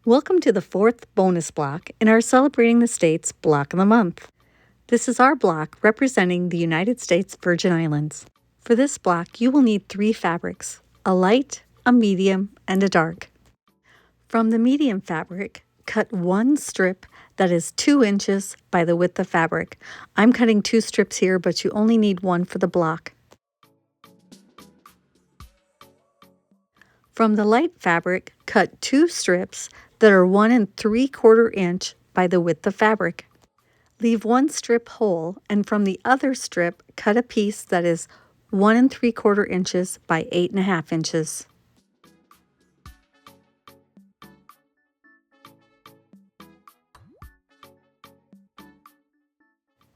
Welcome to the fourth bonus block in our Celebrating the States Block of the Month. This is our block representing the United States Virgin Islands. For this block, you will need 3 fabrics, a light, a medium, and a dark. From the medium fabric, cut 1 strip that is 2 inches by the width of fabric. I'm cutting 2 strips here, but you only need 1 for the block. From the light fabric, cut 2 strips that are 1 3/4 inch by the width of fabric. Leave 1 strip whole, and from the other strip, cut a piece that is 1 3/4 inches by 8.5 inches.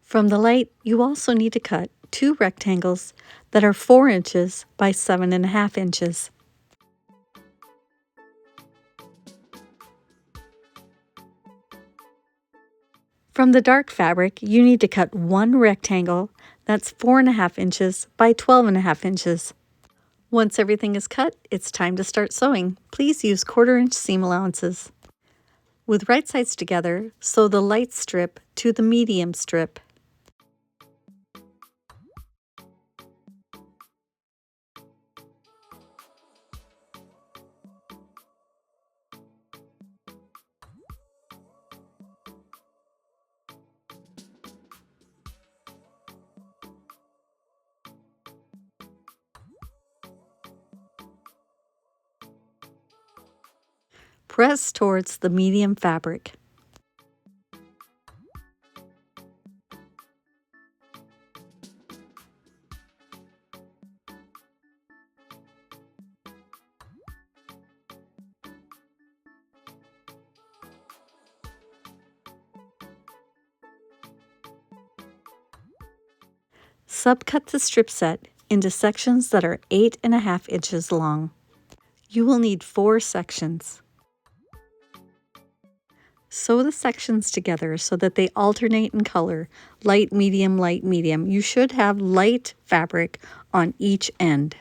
From the light, you also need to cut 2 rectangles that are 4 inches by 7.5 inches. From the dark fabric, you need to cut 1 rectangle that's 4.5 inches by 12.5 inches. Once everything is cut, it's time to start sewing. Please use 1/4 inch seam allowances. With right sides together, sew the light strip to the medium strip. Press towards the medium fabric. Subcut the strip set into sections that are 8.5 inches long. You will need 4 sections. Sew the sections together so that they alternate in color, light, medium, light, medium. You should have light fabric on each end.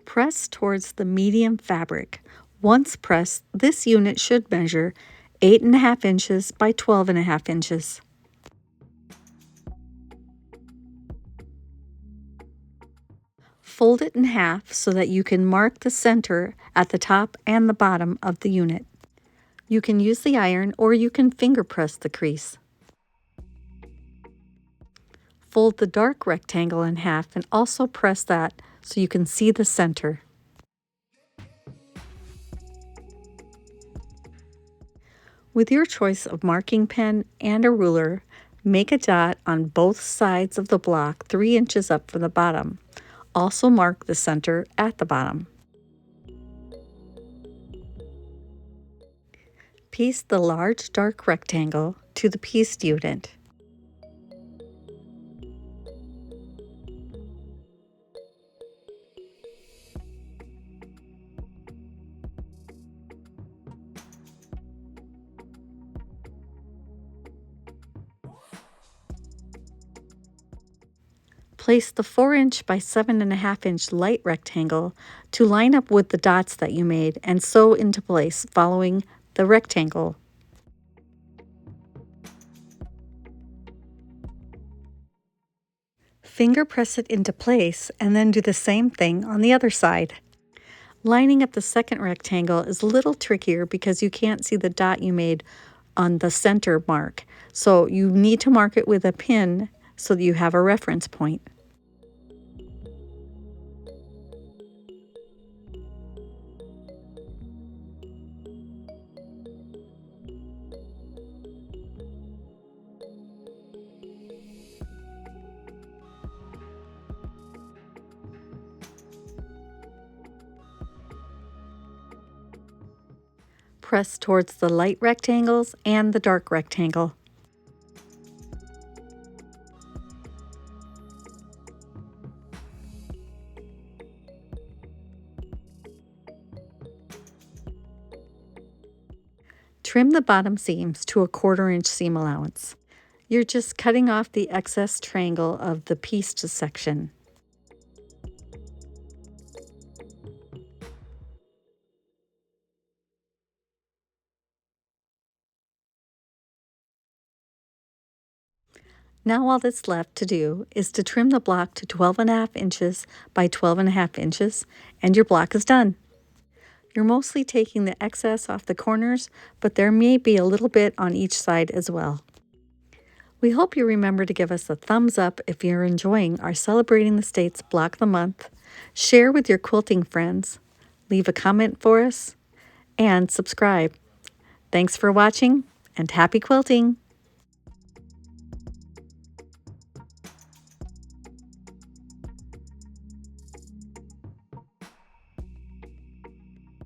Press towards the medium fabric. Once pressed, this unit should measure 8.5 inches by 12.5 inches. Fold it in half so that you can mark the center at the top and the bottom of the unit. You can use the iron or you can finger press the crease. Fold the dark rectangle in half and also press that so you can see the center. With your choice of marking pen and a ruler, make a dot on both sides of the block 3 inches up from the bottom. Also mark the center at the bottom. Piece the large dark rectangle to the pieced unit. Place the 4 inch by 7.5 inch light rectangle to line up with the dots that you made and sew into place following the rectangle. Finger press it into place and then do the same thing on the other side. Lining up the second rectangle is a little trickier because you can't see the dot you made on the center mark. So you need to mark it with a pin so that you have a reference point. press towards the light rectangles and the dark rectangle. Trim the bottom seams to a 1/4 inch seam allowance. You're just cutting off the excess triangle of the pieced section. Now all that's left to do is to trim the block to 12.5 inches by 12.5 inches, and your block is done. You're mostly taking the excess off the corners, but there may be a little bit on each side as well. We hope you remember to give us a thumbs up if you're enjoying our Celebrating the States Block of the Month, share with your quilting friends, leave a comment for us, and subscribe. Thanks for watching, and happy quilting!